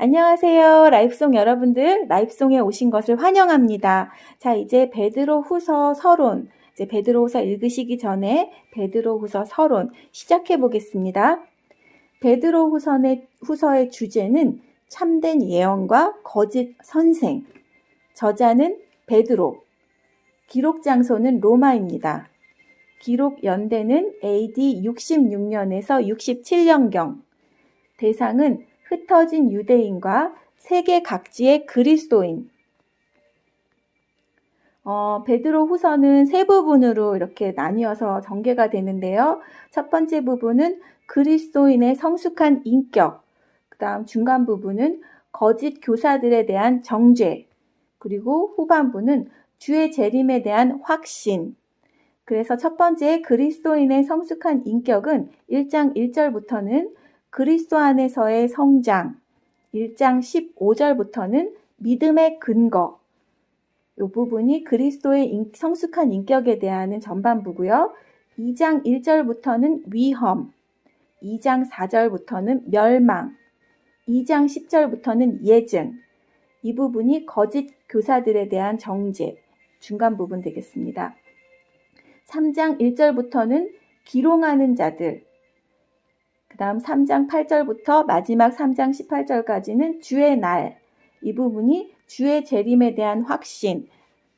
안녕하세요. 라이프송 여러분들, 라이프송에 오신 것을 환영합니다. 자, 이제 베드로후서 서론, 이제 베드로후서 읽으시기 전에 베드로후서 서론 시작해 보겠습니다. 베드로후서의 주제는 참된 예언과 거짓 선생, 저자는 베드로, 기록 장소는 로마입니다. 기록 연대는 AD 66년에서 67년경, 대상은 흩어진 유대인과 세계 각지의 그리스도인. 베드로 후서는 세 부분으로 이렇게 나뉘어서 전개가 되는데요. 첫 번째 부분은 그리스도인의 성숙한 인격, 그 다음 중간 부분은 거짓 교사들에 대한 정죄, 그리고 후반부는 주의 재림에 대한 확신. 그래서 첫 번째 그리스도인의 성숙한 인격은 1장 1절부터는 그리스도 안에서의 성장, 1장 15절부터는 믿음의 근거, 이 부분이 그리스도의 성숙한 인격에 대한 전반부고요. 2장 1절부터는 위험, 2장 4절부터는 멸망, 2장 10절부터는 예증, 이 부분이 거짓 교사들에 대한 정죄, 중간 부분 되겠습니다. 3장 1절부터는 기롱하는 자들, 그 다음 3장 8절부터 마지막 3장 18절까지는 주의 날, 이 부분이 주의 재림에 대한 확신,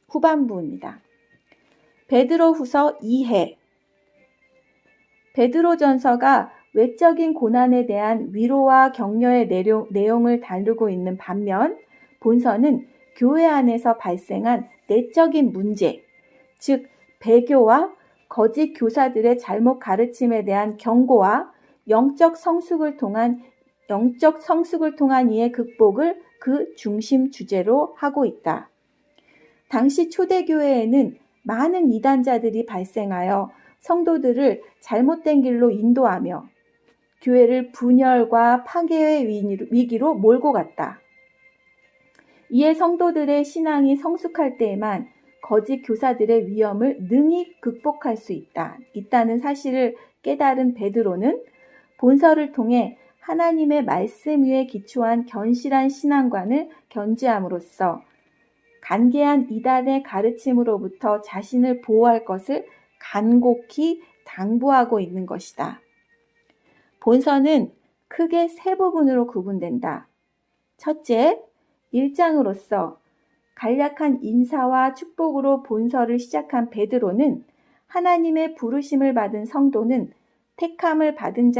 후반부입니다. 베드로후서 2해, 베드로전서가 외적인 고난에 대한 위로와 격려의 내용을 다루고 있는 반면 본서는 교회 안에서 발생한 내적인 문제, 즉 배교와 거짓 교사들의 잘못 가르침에 대한 경고와 영적 성숙을 통한 이의 극복을 그 중심 주제로 하고 있다. 당시 초대교회에는 많은 이단자들이 발생하여 성도들을 잘못된 길로 인도하며 교회를 분열과 파괴의 위기로 몰고 갔다. 이에 성도들의 신앙이 성숙할 때에만 거짓 교사들의 위험을 능히 극복할 수 있다는 사실을 깨달은 베드로는 본서를 통해 하나님의 말씀 위에 기초한 견실한 신앙관을 견지함으로써 간계한 이단의 가르침으로부터 자신을 보호할 것을 간곡히 당부하고 있는 것이다. 본서는 크게 세 부분으로 구분된다. 첫째, 1장으로서 간략한 인사와 축복으로 본서를 시작한 베드로는 하나님의 부르심을 받은 성도는 택함을 받은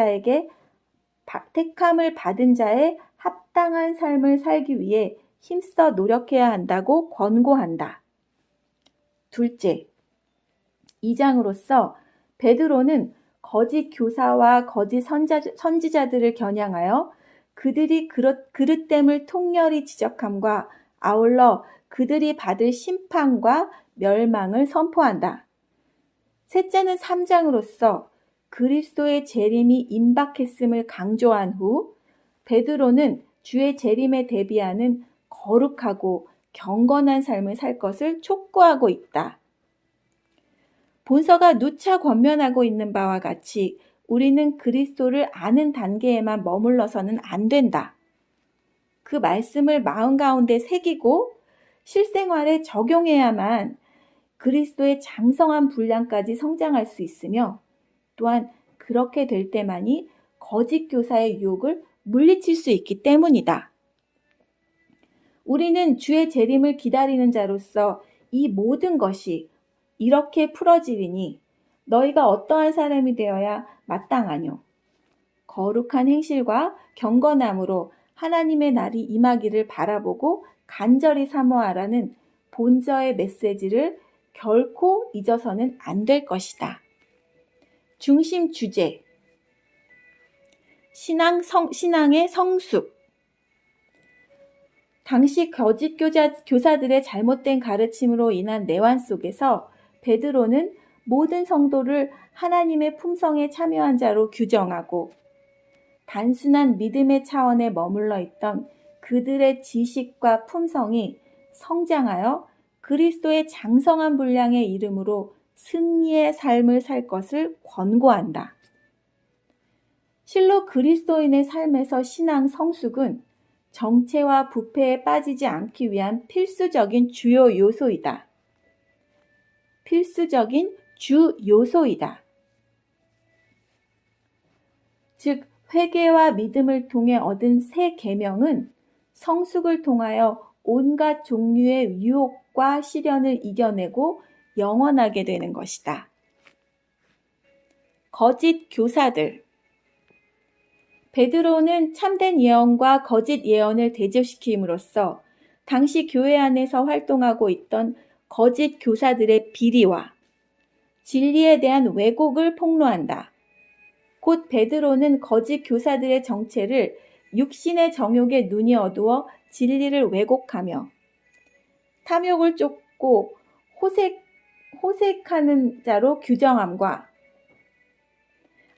자의 합당한 삶을 살기 위해 힘써 노력해야 한다고 권고한다. 둘째, 2장으로서 베드로는 거짓 교사와 거짓 선지자들을 겨냥하여 그들이 그릇됨을 통렬히 지적함과 아울러 그들이 받을 심판과 멸망을 선포한다. 셋째는 3장으로서 그리스도의 재림이 임박했음을 강조한 후 베드로는 주의 재림에 대비하는 거룩하고 경건한 삶을 살 것을 촉구하고 있다. 본서가 누차 권면하고 있는 바와 같이 우리는 그리스도를 아는 단계에만 머물러서는 안 된다. 그 말씀을 마음 가운데 새기고 실생활에 적용해야만 그리스도의 장성한 분량까지 성장할 수 있으며 또한 그렇게 될 때만이 거짓 교사의 유혹을 물리칠 수 있기 때문이다. 우리는 주의 재림을 기다리는 자로서 이 모든 것이 이렇게 풀어지리니 너희가 어떠한 사람이 되어야 마땅하뇨. 거룩한 행실과 경건함으로 하나님의 날이 임하기를 바라보고 간절히 사모하라는 본서의 메시지를 결코 잊어서는 안 될 것이다. 중심 주제, 신앙의 성숙. 당시 거짓 교사들의 잘못된 가르침으로 인한 내환 속에서 베드로는 모든 성도를 하나님의 품성에 참여한 자로 규정하고 단순한 믿음의 차원에 머물러 있던 그들의 지식과 품성이 성장하여 그리스도의 장성한 분량의 이름으로 승리의 삶을 살 것을 권고한다. 실로 그리스도인의 삶에서 신앙 성숙은 정체와 부패에 빠지지 않기 위한 필수적인 주요 요소이다. 필수적인 주 요소이다. 즉, 회개와 믿음을 통해 얻은 새 계명은 성숙을 통하여 온갖 종류의 유혹과 시련을 이겨내고 영원하게 되는 것이다. 거짓 교사들. 베드로는 참된 예언과 거짓 예언을 대조시킴으로써 당시 교회 안에서 활동하고 있던 거짓 교사들의 비리와 진리에 대한 왜곡을 폭로한다. 곧 베드로는 거짓 교사들의 정체를 육신의 정욕에 눈이 어두워 진리를 왜곡하며 탐욕을 쫓고 호색하는 자로 규정함과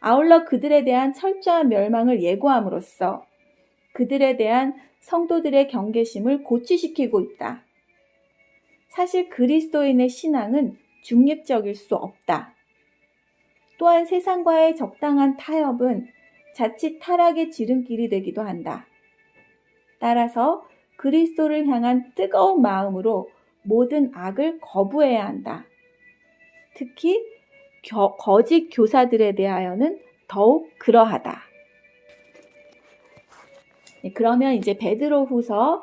아울러 그들에 대한 철저한 멸망을 예고함으로써 그들에 대한 성도들의 경계심을 고취시키고 있다. 사실 그리스도인의 신앙은 중립적일 수 없다. 또한 세상과의 적당한 타협은 자칫 타락의 지름길이 되기도 한다. 따라서 그리스도를 향한 뜨거운 마음으로 모든 악을 거부해야 한다. 특히 거짓 교사들에 대하여는 더욱 그러하다. 네, 그러면 이제 베드로후서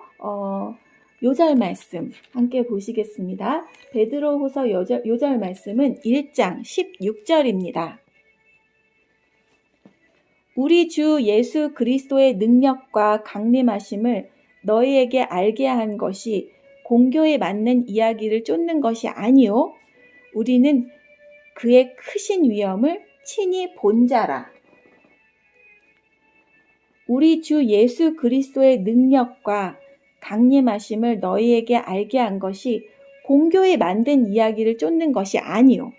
요절 말씀 함께 보시겠습니다. 베드로후서 요절 말씀은 1장 16절입니다. 우리 주 예수 그리스도의 능력과 강림하심을 너희에게 알게 한 것이 공교에 맞는 이야기를 쫓는 것이 아니요 우리는 그의 크신 위엄을 친히 본 자라. 우리 주 예수 그리스도의 능력과 강림하심을 너희에게 알게 한 것이 공교에 만든 이야기를 쫓는 것이 아니요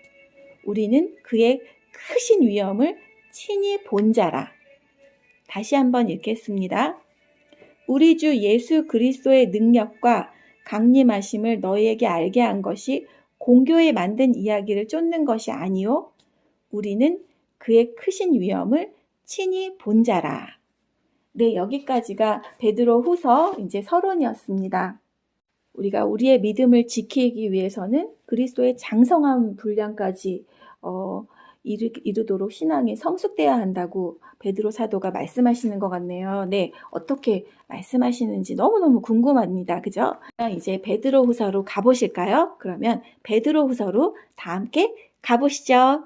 우리는 그의 크신 위엄을 친히 본 자라. 다시 한번 읽겠습니다. 우리 주 예수 그리스도의 능력과 강림하심을 너희에게 알게 한 것이 공교에 만든 이야기를 쫓는 것이 아니요 우리는 그의 크신 위엄을 친히 본 자라. 네, 여기까지가 베드로 후서 이제 서론이었습니다. 우리가 우리의 믿음을 지키기 위해서는 그리스도의 장성한 분량까지 이르도록 신앙이 성숙돼야 한다고 베드로 사도가 말씀하시는 것 같네요. 네, 어떻게 말씀하시는지 너무너무 궁금합니다. 그죠? 이제 베드로 후서로 가보실까요? 그러면 베드로 후서로 다 함께 가보시죠.